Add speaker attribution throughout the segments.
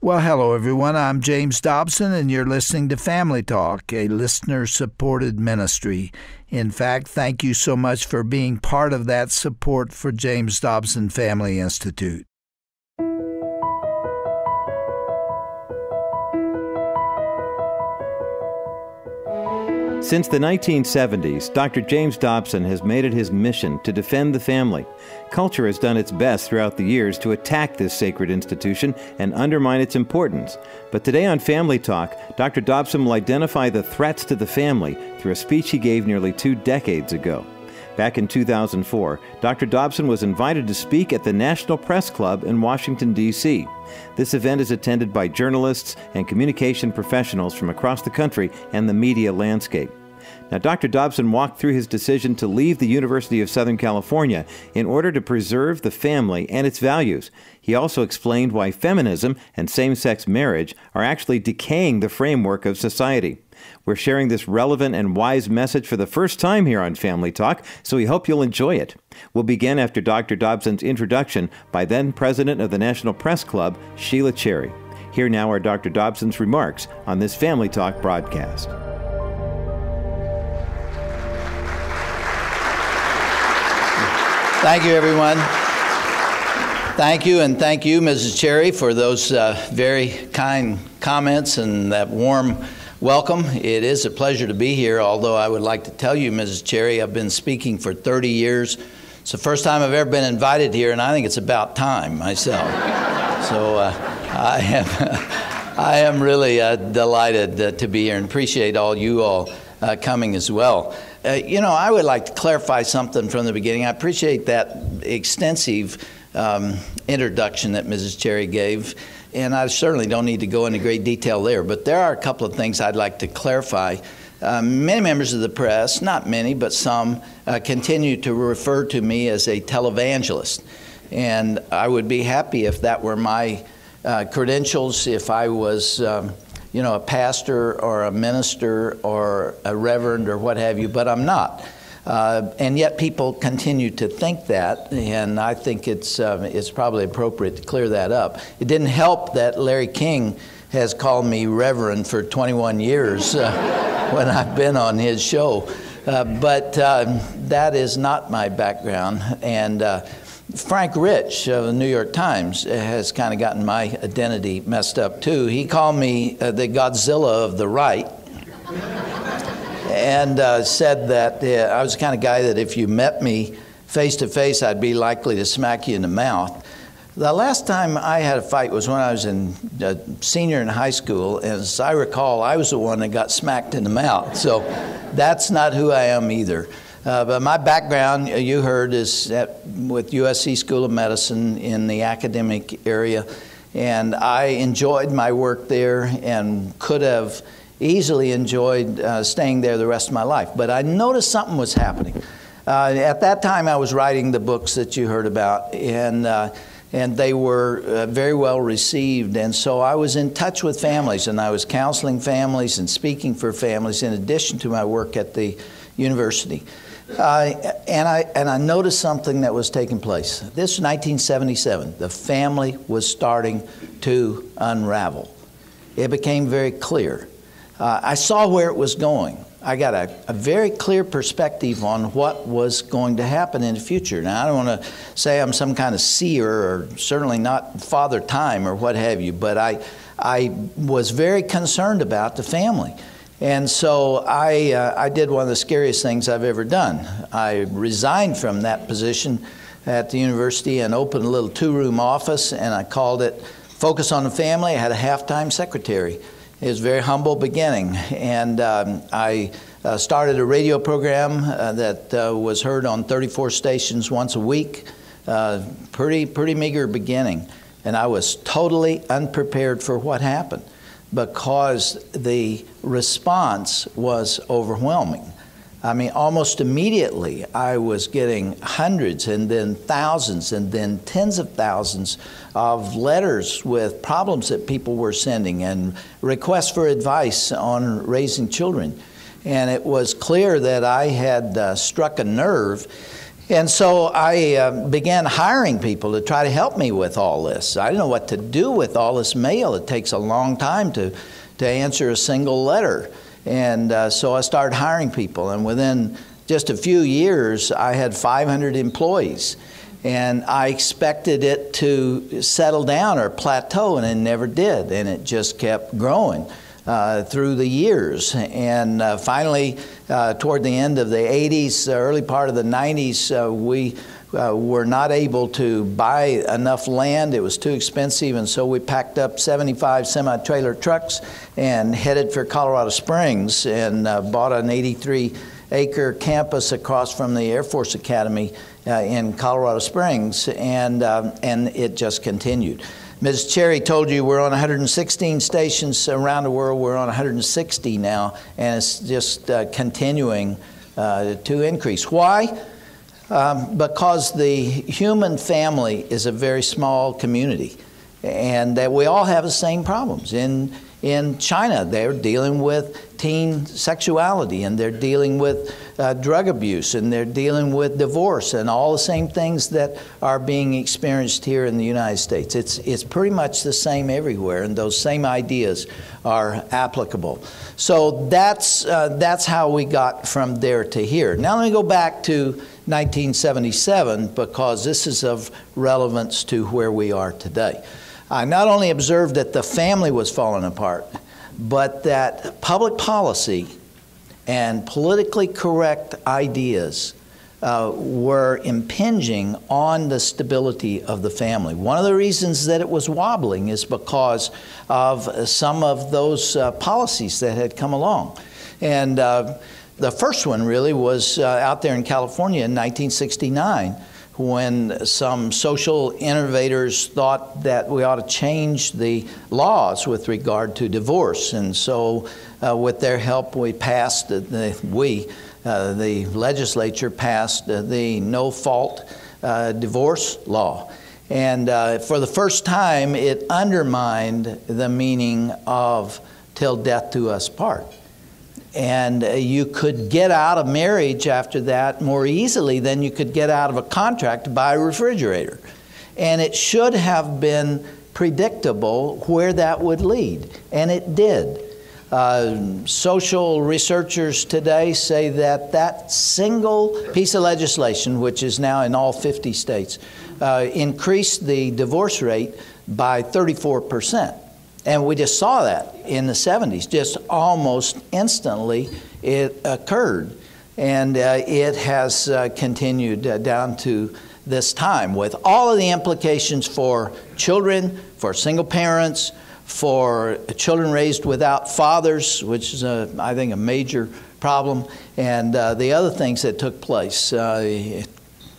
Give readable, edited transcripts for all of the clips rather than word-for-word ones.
Speaker 1: Well, hello, everyone. I'm James Dobson, and you're listening to Family Talk, a listener-supported ministry. In fact, thank you so much for being part of that support for James Dobson Family Institute.
Speaker 2: Since the 1970s, Dr. James Dobson has made it his mission to defend the family. Culture has done its best throughout the years to attack this sacred institution and undermine its importance. But today on Family Talk, Dr. Dobson will identify the threats to the family through a speech he gave nearly 2 decades ago. Back in 2004, Dr. Dobson was invited to speak at the National Press Club in Washington, D.C. This event is attended by journalists and communication professionals from across the country and the media landscape. Now, Dr. Dobson walked through his decision to leave the University of Southern California in order to preserve the family and its values. He also explained why feminism and same-sex marriage are actually decaying the framework of society. We're sharing this relevant and wise message for the first time here on Family Talk, so we hope you'll enjoy it. We'll begin after Dr. Dobson's introduction by then President of the National Press Club, Sheila Cherry. Here now are Dr. Dobson's remarks on this Family Talk broadcast.
Speaker 1: Thank you, everyone. Thank you, and thank you, Mrs. Cherry, for those very kind comments and that warm welcome. It is a pleasure to be here, although I would like to tell you, Mrs. Cherry, I've been speaking for 30 years. It's the first time I've ever been invited here, and I think it's about time myself. So I am really delighted to be here and appreciate all you all coming as well. I would like to clarify something from the beginning. I appreciate that extensive introduction that Mrs. Cherry gave. And I certainly don't need to go into great detail there, but there are a couple of things I'd like to clarify. Many members of the press, not many, but some, continue to refer to me as a televangelist. And I would be happy if that were my credentials, if I was a pastor or a minister or a reverend or what have you, but I'm not. And yet people continue to think that, and I think it's probably appropriate to clear that up. It didn't help that Larry King has called me Reverend for 21 years when I've been on his show. But that is not my background. And Frank Rich of the New York Times has kind of gotten my identity messed up too. He called me the Godzilla of the right. And said that I was the kind of guy that if you met me face to face, I'd be likely to smack you in the mouth. The last time I had a fight was when I was a senior in high school, and as I recall, I was the one that got smacked in the mouth. So that's not who I am either. But my background, you heard, is with USC School of Medicine in the academic area, and I enjoyed my work there and could have easily enjoyed staying there the rest of my life. But I noticed something was happening. At that time, I was writing the books that you heard about, and they were very well received. And so I was in touch with families, and I was counseling families and speaking for families in addition to my work at the university. And I noticed something that was taking place. This was 1977. The family was starting to unravel. It became very clear. I saw where it was going. I got a very clear perspective on what was going to happen in the future. Now, I don't want to say I'm some kind of seer, or certainly not Father Time or what have you, but I was very concerned about the family. And so I did one of the scariest things I've ever done. I resigned from that position at the university and opened a little 2-room office, and I called it Focus on the Family. I had a half-time secretary. It was a very humble beginning, and I started a radio program that was heard on 34 stations once a week. Pretty meager beginning, and I was totally unprepared for what happened because the response was overwhelming. I mean, almost immediately, I was getting hundreds and then thousands and then tens of thousands of letters with problems that people were sending and requests for advice on raising children. And it was clear that I had struck a nerve. And so I began hiring people to try to help me with all this. I didn't know what to do with all this mail. It takes a long time to answer a single letter. And so I started hiring people. And within just a few years, I had 500 employees. And I expected it to settle down or plateau, and it never did. And it just kept growing through the years. And finally, toward the end of the 80s, early part of the 90s, we were not able to buy enough land. It was too expensive, and so we packed up 75 semi-trailer trucks and headed for Colorado Springs and bought an 83-acre campus across from the Air Force Academy in Colorado Springs, and it just continued. Ms. Cherry told you we're on 116 stations around the world. We're on 160 now, and it's just continuing to increase. Why? Because the human family is a very small community, and that we all have the same problems. In China, they're dealing with teen sexuality, and they're dealing with drug abuse, and they're dealing with divorce, and all the same things that are being experienced here in the United States. It's pretty much the same everywhere, and those same ideas are applicable. So that's how we got from there to here. Now let me go back to 1977, because this is of relevance to where we are today. I not only observed that the family was falling apart, but that public policy and politically correct ideas were impinging on the stability of the family. One of the reasons that it was wobbling is because of some of those policies that had come along. And the first one really was out there in California in 1969, when some social innovators thought that we ought to change the laws with regard to divorce. And so with their help, we passed, the legislature passed the no-fault divorce law. And for the first time, it undermined the meaning of "till death do us part." And you could get out of marriage after that more easily than you could get out of a contract to buy a refrigerator. And it should have been predictable where that would lead, and it did. Social researchers today say that that single piece of legislation, which is now in all 50 states, increased the divorce rate by 34%. And we just saw that in the 70s, just almost instantly it occurred. And it has continued down to this time, with all of the implications for children, for single parents, for children raised without fathers, which is, I think, a major problem, and the other things that took place,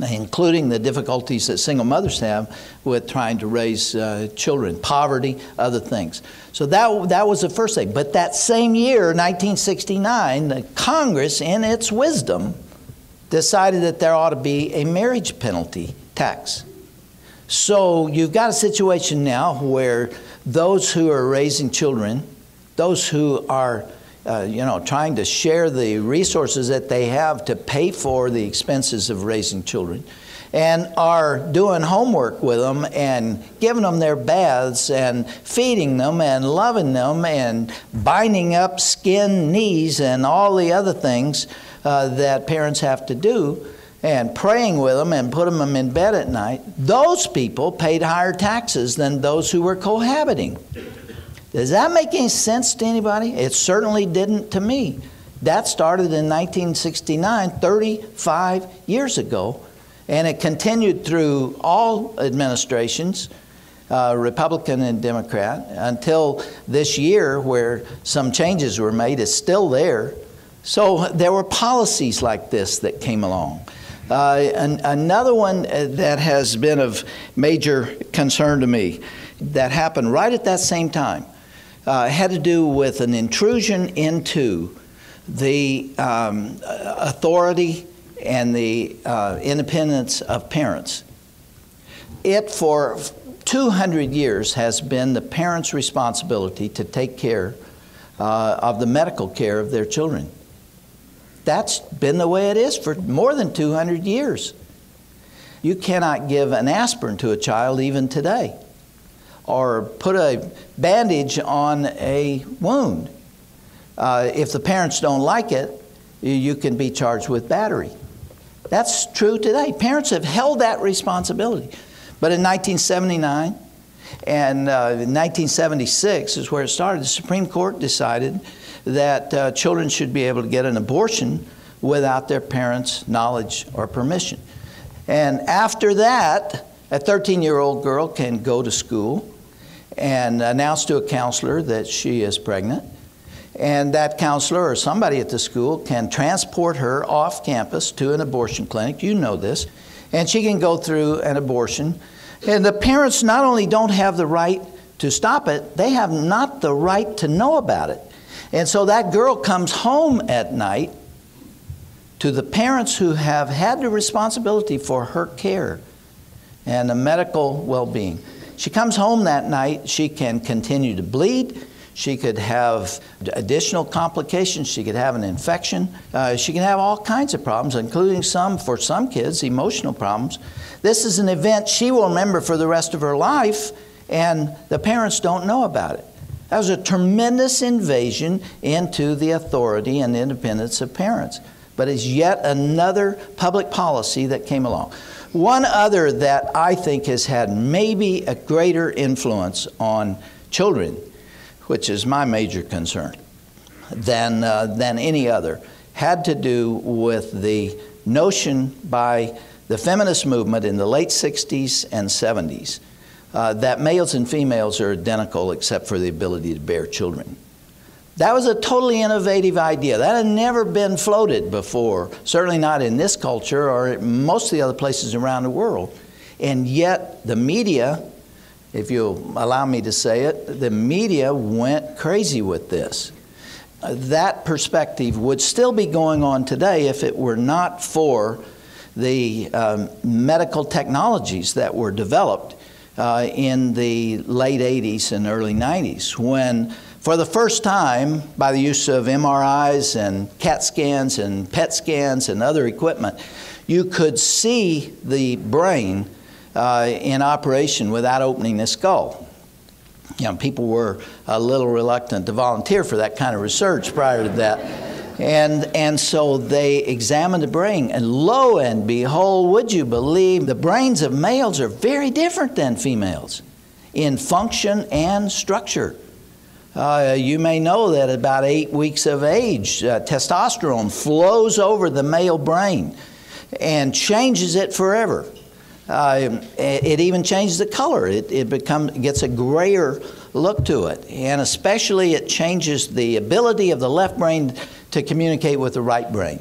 Speaker 1: including the difficulties that single mothers have with trying to raise children, poverty, other things. So that was the first thing. But that same year, 1969, the Congress, in its wisdom, decided that there ought to be a marriage penalty tax. So you've got a situation now where those who are raising children, those who are trying to share the resources that they have to pay for the expenses of raising children, and are doing homework with them and giving them their baths and feeding them and loving them and binding up skin, knees, and all the other things that parents have to do, and praying with them and putting them in bed at night, those people paid higher taxes than those who were cohabiting. Does that make any sense to anybody? It certainly didn't to me. That started in 1969, 35 years ago, and it continued through all administrations, Republican and Democrat, until this year where some changes were made. It's still there. So there were policies like this that came along. Another one that has been of major concern to me that happened right at that same time had to do with an intrusion into the authority and the independence of parents. It, for 200 years, has been the parents' responsibility to take care of the medical care of their children. That's been the way it is for more than 200 years. You cannot give an aspirin to a child even today, or put a bandage on a wound. If the parents don't like it, you can be charged with battery. That's true today. Parents have held that responsibility. But in 1979 and in 1976 is where it started. The Supreme Court decided that children should be able to get an abortion without their parents' knowledge or permission. And after that, a 13-year-old girl can go to school and announce to a counselor that she is pregnant. And that counselor or somebody at the school can transport her off campus to an abortion clinic. You know this. And she can go through an abortion. And the parents not only don't have the right to stop it, they have not the right to know about it. And so that girl comes home at night to the parents who have had the responsibility for her care and the medical well-being. She comes home that night, she can continue to bleed, she could have additional complications, she could have an infection, she can have all kinds of problems, including for some kids, emotional problems. This is an event she will remember for the rest of her life, and the parents don't know about it. That was a tremendous invasion into the authority and independence of parents. But it's yet another public policy that came along. One other that I think has had maybe a greater influence on children, which is my major concern, than any other, had to do with the notion by the feminist movement in the late 60s and 70s that males and females are identical except for the ability to bear children. That was a totally innovative idea. That had never been floated before, certainly not in this culture or most of the other places around the world. And yet the media, if you'll allow me to say it, the media went crazy with this. That perspective would still be going on today if it were not for the medical technologies that were developed in the late 80s and early 90s, when for the first time, by the use of MRIs and CAT scans and PET scans and other equipment, you could see the brain in operation without opening the skull. You know, people were a little reluctant to volunteer for that kind of research prior to that. And so they examined the brain, and lo and behold, would you believe, the brains of males are very different than females in function and structure. You may know that at about 8 weeks of age, testosterone flows over the male brain and changes it forever. It even changes the color. It gets a grayer look to it. And especially it changes the ability of the left brain to communicate with the right brain.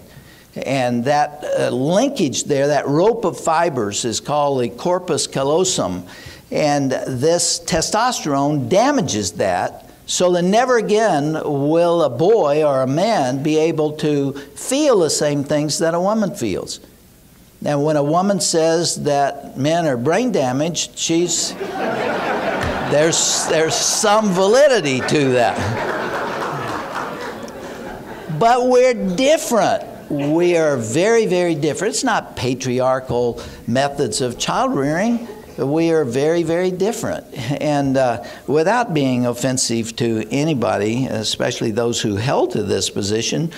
Speaker 1: And that linkage there, that rope of fibers, is called the corpus callosum. And this testosterone damages that, so that never again will a boy or a man be able to feel the same things that a woman feels. Now, when a woman says that men are brain damaged, there's some validity to that. But we're different. We are very, very different. It's not patriarchal methods of child rearing. We are very, very different. And without being offensive to anybody, especially those who held to this position,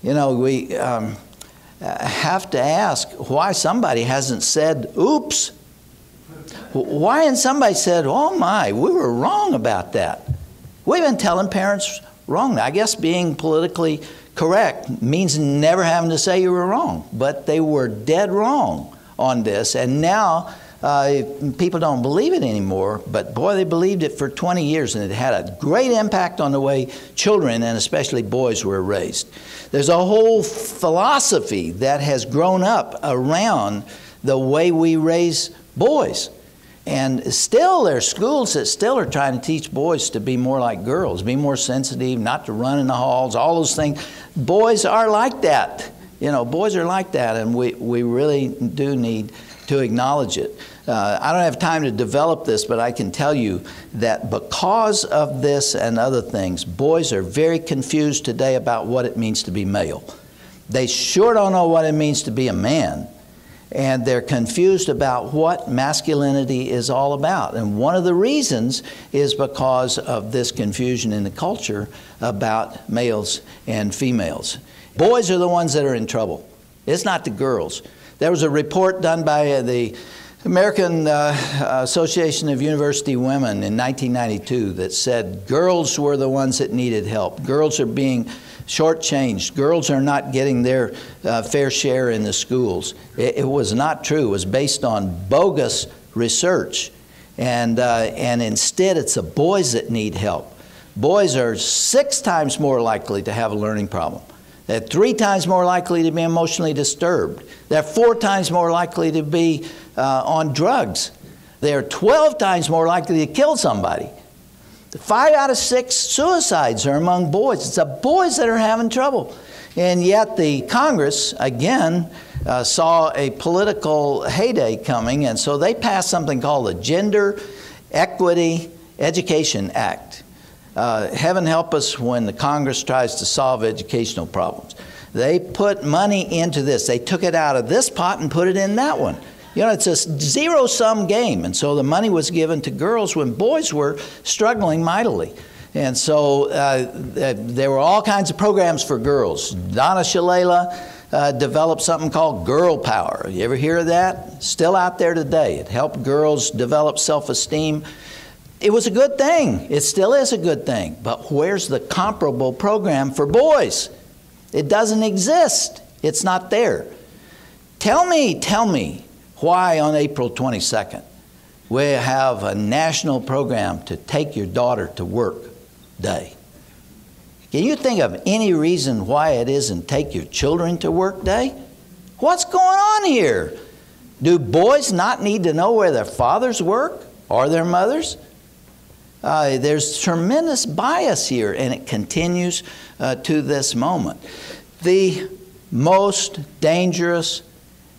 Speaker 1: you know, we have to ask why somebody hasn't said, oops. Why hasn't somebody said, oh my, we were wrong about that? We've been telling parents wrong. I guess being politically correct means never having to say you were wrong. But they were dead wrong on this. And now people don't believe it anymore, but boy, they believed it for 20 years, and it had a great impact on the way children, and especially boys, were raised. There's a whole philosophy that has grown up around the way we raise boys. And still, there are schools that still are trying to teach boys to be more like girls, be more sensitive, not to run in the halls, all those things. Boys are like that. You know, boys are like that, and we really do need to acknowledge it. I don't have time to develop this, but I can tell you that because of this and other things, boys are very confused today about what it means to be male. They sure don't know what it means to be a man. And they're confused about what masculinity is all about. And one of the reasons is because of this confusion in the culture about males and females. Boys are the ones that are in trouble. It's not the girls. There was a report done by the American Association of University Women in 1992 that said girls were the ones that needed help. Girls are being shortchanged. Girls are not getting their fair share in the schools. It was not true. It was based on bogus research. And instead, it's the boys that need help. Boys are 6 times more likely to have a learning problem. They're 3 times more likely to be emotionally disturbed. They're 4 times more likely to be on drugs. They're 12 times more likely to kill somebody. 5 out of 6 suicides are among boys. It's the boys that are having trouble. And yet the Congress, again, saw a political heyday coming, and so they passed something called the Gender Equity Education Act. Heaven help us when the Congress tries to solve educational problems. They put money into this. They took it out of this pot and put it in that one. You know, it's a zero-sum game, and so the money was given to girls when boys were struggling mightily. And so there were all kinds of programs for girls. Donna Shalala developed something called Girl Power. You ever hear of that? Still out there today. It helped girls develop self-esteem. It was a good thing. It still is a good thing. But where's the comparable program for boys? It doesn't exist. It's not there. Tell me why on April 22nd we have a national program to take your daughter to work day. Can you think of any reason why it isn't take your children to work day? What's going on here? Do boys not need to know where their fathers work or their mothers? There's tremendous bias here, and it continues to this moment. The most dangerous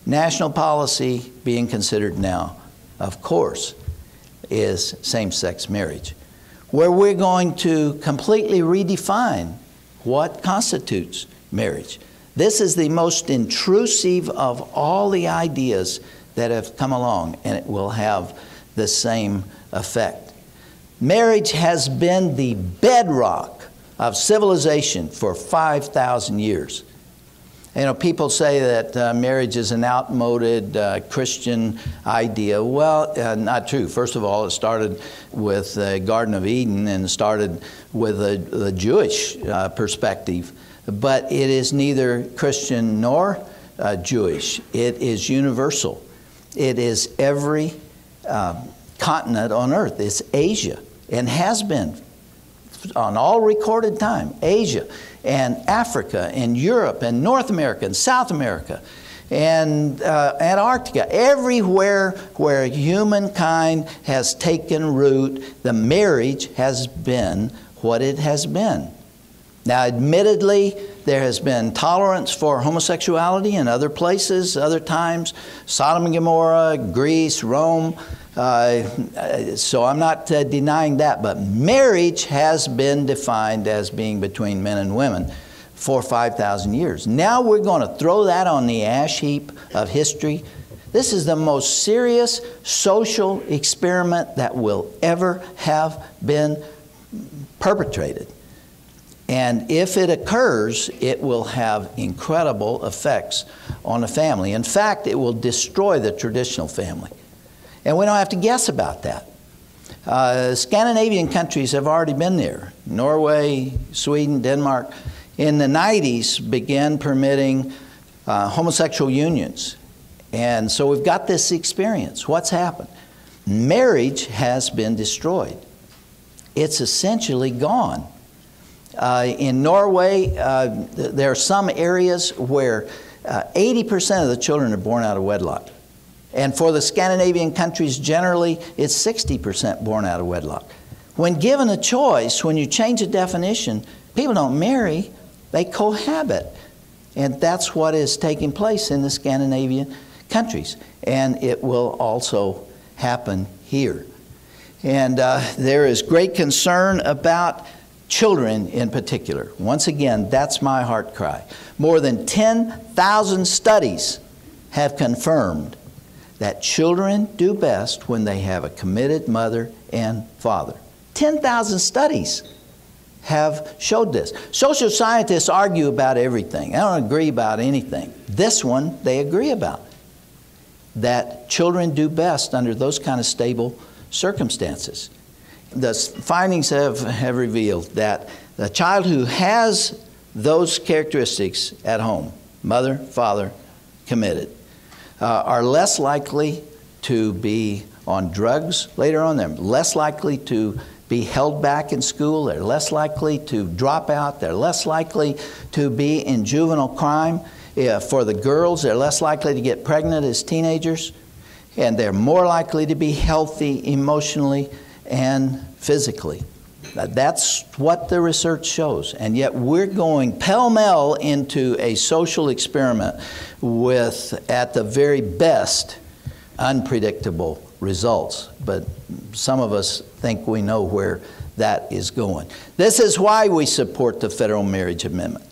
Speaker 1: national policy being considered now, of course, is same-sex marriage, where we're going to completely redefine what constitutes marriage. This is the most intrusive of all the ideas that have come along, and it will have the same effect. Marriage has been the bedrock of civilization for 5,000 years. You know, people say that marriage is an outmoded Christian idea. Well, not true. First of all, it started with the Garden of Eden and started with the Jewish perspective. But it is neither Christian nor Jewish. It is universal. It is every continent on earth. It's Asia, and has been on all recorded time. Asia and Africa and Europe and North America and South America and Antarctica. Everywhere where humankind has taken root, the marriage has been what it has been. Now, admittedly, there has been tolerance for homosexuality in other places, other times. Sodom and Gomorrah, Greece, Rome. So I'm not denying that. But marriage has been defined as being between men and women for 5,000 years. Now we're going to throw that on the ash heap of history. This is the most serious social experiment that will ever have been perpetrated. And if it occurs, it will have incredible effects on a family. In fact, it will destroy the traditional family. And we don't have to guess about that. Scandinavian countries have already been there. Norway, Sweden, Denmark, in the 90s began permitting homosexual unions. And so we've got this experience. What's happened? Marriage has been destroyed. It's essentially gone. In Norway, there are some areas where 80% of the children are born out of wedlock. And for the Scandinavian countries, generally, it's 60% born out of wedlock. When given a choice, when you change the definition, people don't marry, they cohabit. And that's what is taking place in the Scandinavian countries. And it will also happen here. And there is great concern about children in particular. Once again, that's my heart cry. More than 10,000 studies have confirmed that children do best when they have a committed mother and father. 10,000 studies have showed this. Social scientists argue about everything. They don't agree about anything. This one they agree about, that children do best under those kind of stable circumstances. The findings have revealed that the child who has those characteristics at home, mother, father, committed, are less likely to be on drugs later on. They're less likely to be held back in school. They're less likely to drop out. They're less likely to be in juvenile crime. For the girls, they're less likely to get pregnant as teenagers. And they're more likely to be healthy emotionally and physically. That's what the research shows. And yet we're going pell-mell into a social experiment with, at the very best, unpredictable results. But some of us think we know where that is going. This is why we support the Federal Marriage Amendment.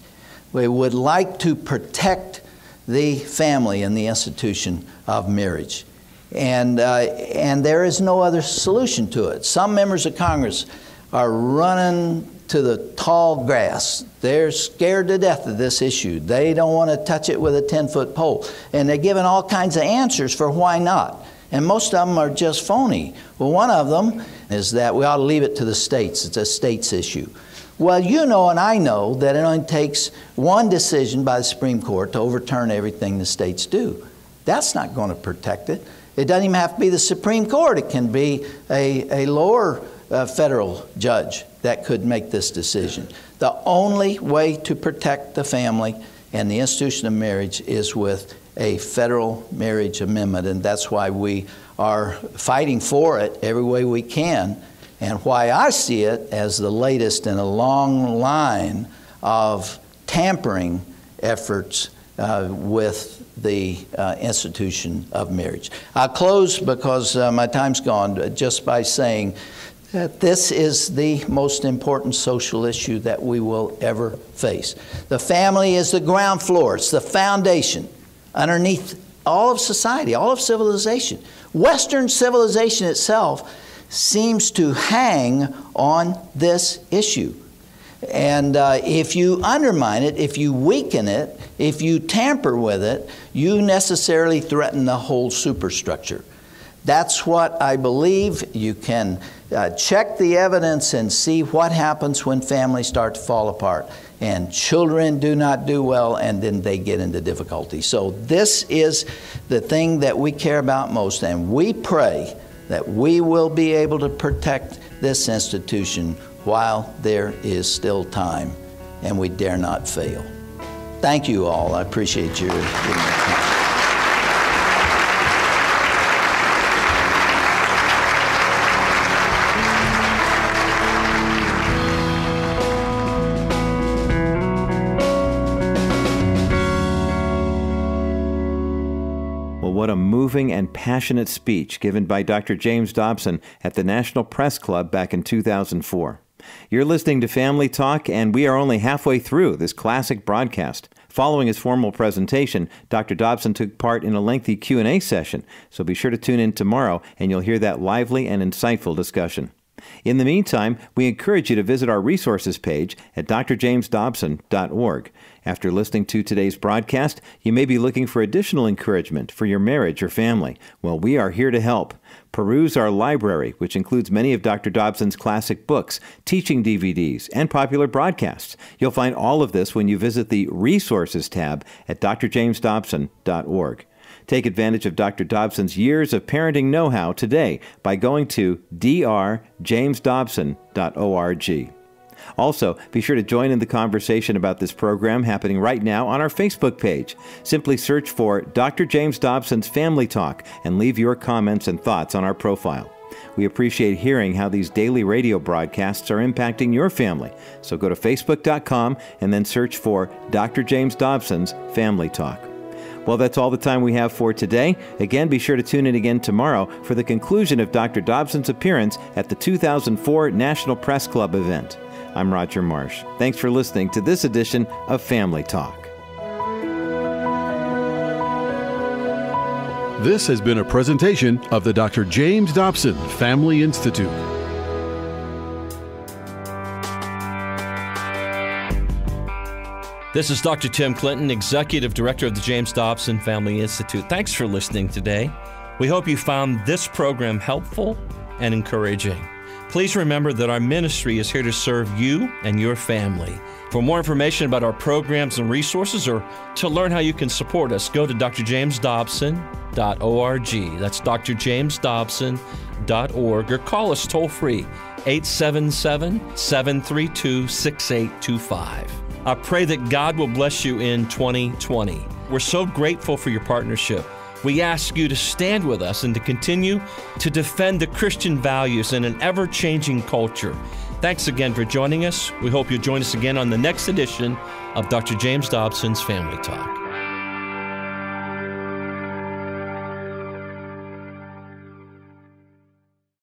Speaker 1: We would like to protect the family and the institution of marriage. And there is no other solution to it. Some members of Congress are running to the tall grass. They're scared to death of this issue. They don't want to touch it with a 10-foot pole. And they're giving all kinds of answers for why not. And most of them are just phony. Well, one of them is that we ought to leave it to the states. It's a states issue. Well, you know and I know that it only takes one decision by the Supreme Court to overturn everything the states do. That's not going to protect it. It doesn't even have to be the Supreme Court. It can be a lower federal judge that could make this decision. The only way to protect the family and the institution of marriage is with a federal marriage amendment, and that's why we are fighting for it every way we can, and why I see it as the latest in a long line of tampering efforts with the institution of marriage. I'll close, because my time's gone, just by saying that this is the most important social issue that we will ever face. The family is the ground floor. It's the foundation underneath all of society, all of civilization. Western civilization itself seems to hang on this issue. And if you undermine it, if you weaken it, if you tamper with it, you necessarily threaten the whole superstructure. That's what I believe. You can check the evidence and see what happens when families start to fall apart. And children do not do well, and then they get into difficulty. So this is the thing that we care about most, and we pray that we will be able to protect this institution while there is still time, and we dare not fail. Thank you all. I appreciate your time.
Speaker 2: What a moving and passionate speech given by Dr. James Dobson at the National Press Club back in 2004. You're listening to Family Talk, and we are only halfway through this classic broadcast. Following his formal presentation, Dr. Dobson took part in a lengthy Q&A session, so be sure to tune in tomorrow and you'll hear that lively and insightful discussion. In the meantime, we encourage you to visit our resources page at drjamesdobson.org. After listening to today's broadcast, you may be looking for additional encouragement for your marriage or family. Well, we are here to help. Peruse our library, which includes many of Dr. Dobson's classic books, teaching DVDs, and popular broadcasts. You'll find all of this when you visit the Resources tab at drjamesdobson.org. Take advantage of Dr. Dobson's years of parenting know-how today by going to drjamesdobson.org. Also, be sure to join in the conversation about this program happening right now on our Facebook page. Simply search for Dr. James Dobson's Family Talk and leave your comments and thoughts on our profile. We appreciate hearing how these daily radio broadcasts are impacting your family. So go to facebook.com and then search for Dr. James Dobson's Family Talk. Well, that's all the time we have for today. Again, be sure to tune in again tomorrow for the conclusion of Dr. Dobson's appearance at the 2004 National Press Club event. I'm Roger Marsh. Thanks for listening to this edition of Family Talk.
Speaker 3: This has been a presentation of the Dr. James Dobson Family Institute.
Speaker 4: This is Dr. Tim Clinton, Executive Director of the James Dobson Family Institute. Thanks for listening today. We hope you found this program helpful and encouraging. Please remember that our ministry is here to serve you and your family. For more information about our programs and resources, or to learn how you can support us, go to drjamesdobson.org. That's drjamesdobson.org, or call us toll-free, 877-732-6825. I pray that God will bless you in 2020. We're so grateful for your partnership. We ask you to stand with us and to continue to defend the Christian values in an ever-changing culture. Thanks again for joining us. We hope you'll join us again on the next edition of Dr. James Dobson's Family Talk.